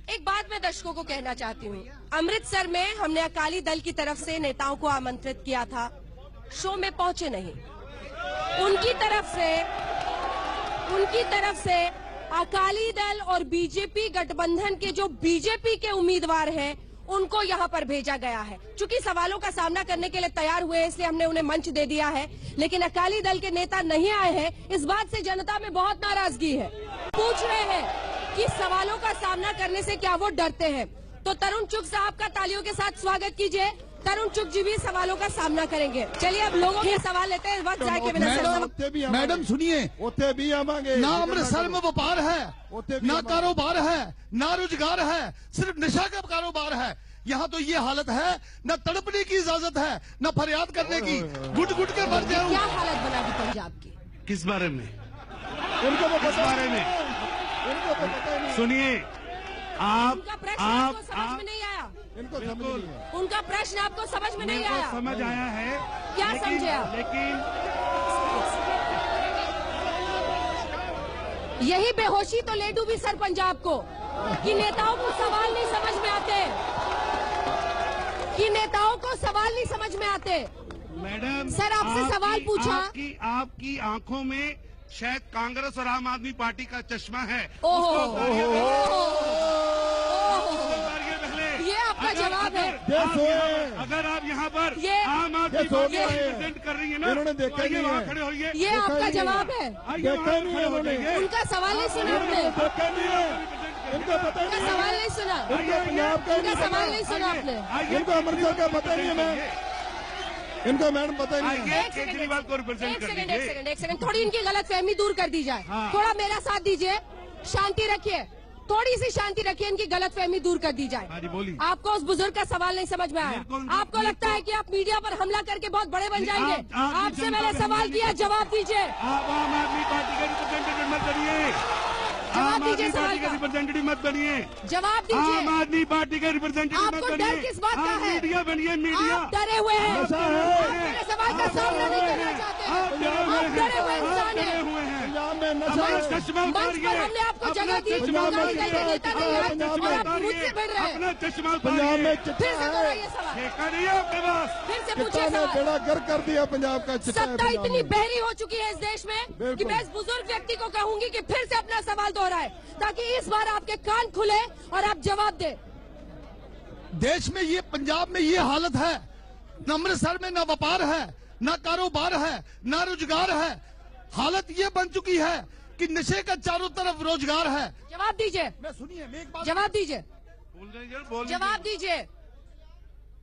एक बात मैं दर्शकों को कहना चाहती हूँ। अमृतसर में हमने अकाली दल की तरफ से नेताओं को आमंत्रित किया था, शो में पहुंचे नहीं। उनकी तरफ से अकाली दल और बीजेपी गठबंधन के जो बीजेपी के उम्मीदवार हैं, उनको यहाँ पर भेजा गया है। चूंकि सवालों का सामना करने के लिए तैयार हुए हैं, इसलिए हमने उन्हें मंच दे दिया है, लेकिन अकाली दल के नेता नहीं आए हैं। इस बात से जनता में बहुत नाराजगी है। पूछ रहे हैं कि सवालों का सामना करने से क्या वो डरते हैं। तो तरुण चुग साहब का तालियों के साथ स्वागत कीजिए। तरुण चुग जी भी सवालों का सामना करेंगे। चलिए अब लोगों के सवाल लेते हैं। वक्त जाए के बिना मैडम सुनिए, भी आवांगे। ना अमृतसर में व्यापार है, ना कारोबार है, ना रोजगार है, सिर्फ नशा का कारोबार है। यहाँ तो ये हालत है, न तड़पने की इजाजत है, न फरियाद करने की। गुट गुट के मर जाऊं। क्या हालत बना दी पंजाब की? किस बारे में? उनको तो किस बारे में? उनको तो पता नहीं। सुनिए, उनका प्रश्न आपको समझ में नहीं आया। इनको समझ नहीं है। उनका प्रश्न आपको समझ में नहीं आया। समझ आया है। क्या समझे आप? लेकिन यही बेहोशी तो ले डूबी सर पंजाब को, कि नेताओं को सवाल नहीं समझ में आते, मैडम सर आपसे सवाल पूछा। आपकी आंखों में शायद कांग्रेस और आम आदमी पार्टी का चश्मा है। ये आपका जवाब है। अगर आप यहाँ पर ये आम आदमी पार्टी रिप्रेजेंट कर रही है ना, इन्होंने देखा आइए नहीं वहाँ है। खड़े होइए। ये आपका जवाब है। देखा नहीं है उन्होंने। उनका सवाल नहीं सुना आपने। देखा नहीं है। इनको पता उनका नहीं है। सवाल नहीं सुना। इनको पंजाब का उनका सवाल नहीं सुना आपने। इनको अमृतसर का पता नहीं है। मैं इनको मैडम पता नहीं है। केजरीवाल को रिप्रेजेंट कर दीजिए। एक सेकंड, थोड़ी इनकी गलतफहमी दूर कर दी जाए। हाँ। थोड़ा मेरा साथ दीजिए, शांति रखिए, थोड़ी सी शांति रखिए, इनकी गलतफहमी दूर कर दी जाए। हाँ जी, बोलिए। आपको उस बुजुर्ग का सवाल नहीं समझ में आया। आपको लगता है कि आप मीडिया पर हमला करके बहुत बड़े बन जाएंगे। आपसे मैंने सवाल किया, जवाब दीजिए। आप आम आदमी पार्टी का रिप्रेजेंटेटिव मत करिए। जवाब आम आदमी दीजिए पार्टी सवाल का का। रिप्रेजेंटेटिव मत बनिए। जवाब आम दीजिए। आदमी पार्टी का रिप्रेजेंटेटिव मत आपको बनिए। डर किस बात का आप है? मीडिया बनिए, मीडिया। आप डरे हुए हैं। नशा है। आप मेरे सवाल का सामना नहीं करना चाहते। आप डरे हुए इंसान हैं। पंजाब में नशा अपना है। चश्मा मंच पर उतारिए। हमने आपको अपना जगह दी, चश्मा अकाली दल के नेता नहीं है, पंजाब और में आप मुझसे भिड़ रहे हैं। अपना चश्मा पंजाब में उतारिए। चिट्टा फिर से है। दोहराइए सवाल, ठेका नहीं है आपके पास। फिर से चिट्टा पूछिए ने सवाल। बेड़ा गर्क कर दिया पंजाब का। चिट्टा है सत्ता पंजाब इतनी में। बहरी हो चुकी है इस देश में कि बिल्कुल। मैं इस बुजुर्ग व्यक्ति को कहूंगी कि फिर से अपना सवाल दोहराए, ताकि इस बार आपके कान खुले और आप जवाब दें। देश में ये, पंजाब में ये हालत है, न अमृतसर में न व्यापार है, न कारोबार है, न रोजगार है। हालत ये बन चुकी है कि नशे का चारों तरफ रोजगार है। जवाब दीजिए। मैं सुनिए, मैं एक बात जवाब दीजिए। बोल जवाब दीजिए।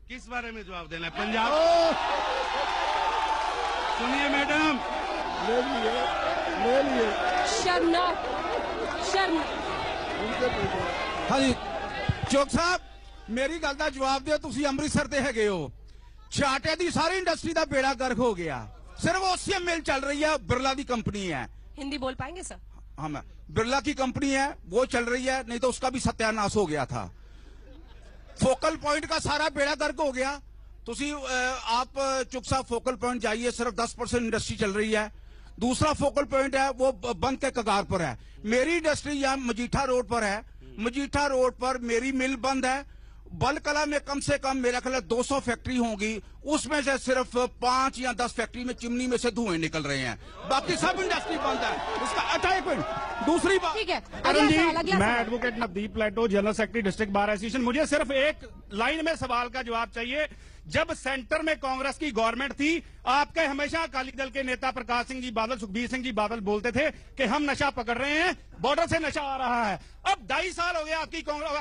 किस बारे में जवाब देना है? पंजाब। सुनिए मैडम, ले लिए शर्मनाक, शर्म। उनसे पूछो। हाँ जी चौक साहब, मेरी गल का जवाब दिओ। तुसी अमृतसर ते हैगे हो, छाटे दी सारी इंडस्ट्री का बेड़ा गर्क हो गया। सिर्फ ओसीएम मिल चल रही है, बिरला की कंपनी है। हिंदी बोल पाएंगे सर? हाँ, मैं बिरला की कंपनी है, वो चल रही है, नहीं तो उसका भी सत्यानाश हो गया था। फोकल पॉइंट का सारा बेड़ा गर्क हो गया। तुसी आप चुक साहब फोकल पॉइंट जाइए, सिर्फ 10% इंडस्ट्री चल रही है। दूसरा फोकल पॉइंट है वो बंद के कगार पर है। मेरी इंडस्ट्री यहाँ मजीठा रोड पर है। मजीठा रोड पर मेरी मिल बंद है। बलकला में कम से कम मेरा ख्याल 200 फैक्ट्री होंगी, उसमें से सिर्फ 5 या 10 फैक्ट्री में चिमनी में से धुएं निकल रहे हैं, बाकी सब इंडस्ट्री बंद है। इसका 1 मिनट। दूसरी बात, ठीक है, करण जी, अगला सवाल। मैं advocate Navdeep Plato, general secretary district bar association. मुझे सिर्फ एक लाइन में सवाल का जवाब चाहिए। जब सेंटर में कांग्रेस की गवर्नमेंट थी, आपके हमेशा अकाली दल के नेता प्रकाश सिंह जी बादल, सुखबीर सिंह जी बादल बोलते थे कि हम नशा पकड़ रहे हैं, बॉर्डर से नशा आ रहा है। अब 2.5 साल हो गया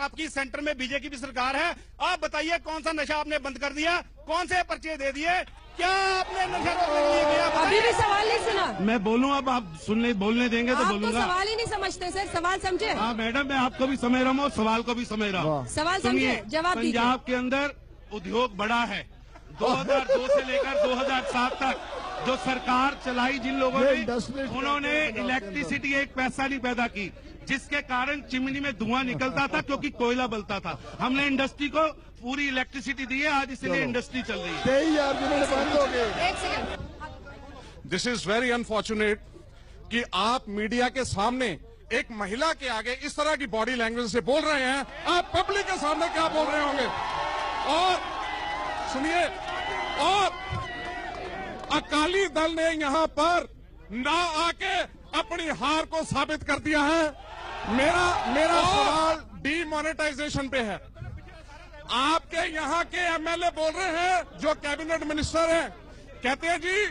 आपकी सेंटर में बीजेपी की सरकार है। आप बताइए कौन सा नशा आपने बंद कर दिया, कौन से पर्चे दे दिए, क्या आपने नशा रोकने के लिए किया? अभी भी सवाल नहीं सुना। मैं बोलूं, अब आप बोलने देंगे तो आप तो बोलूंगा। सवाल ही नहीं समझते सर, सवाल समझे? हाँ मैडम, मैं आपको भी समझ रहा हूँ और सवाल को भी समझ रहा हूँ। सवाल समझे, जवाब दीजिए। पंजाब के अंदर उद्योग बड़ा है। 2002 से लेकर 2007 तक जो सरकार चलाई जिन लोगों ने, उन्होंने इलेक्ट्रिसिटी एक पैसा नहीं पैदा की, जिसके कारण चिमनी में धुआं निकलता था क्योंकि कोयला बलता था। हमने इंडस्ट्री को पूरी इलेक्ट्रिसिटी दी है, आज इसलिए इंडस्ट्री चल रही है। 23,000 जिन्होंने बंद हो गए। एक second. This is very unfortunate कि आप मीडिया के सामने एक महिला के आगे इस तरह की बॉडी लैंग्वेज से बोल रहे हैं, आप पब्लिक के सामने क्या बोल रहे होंगे? और सुनिए, और अकाली दल ने यहां पर ना आके अपनी हार को साबित कर दिया है। मेरा सवाल डीमोनेटाइजेशन पे है। आपके यहाँ के एमएलए बोल रहे हैं, जो कैबिनेट मिनिस्टर हैं, कहते हैं जी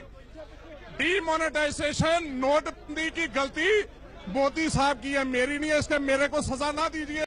डीमोनेटाइजेशन नोटबंदी की गलती मोदी साहब की है, मेरी नहीं है, इसके मेरे को सजा ना दीजिए।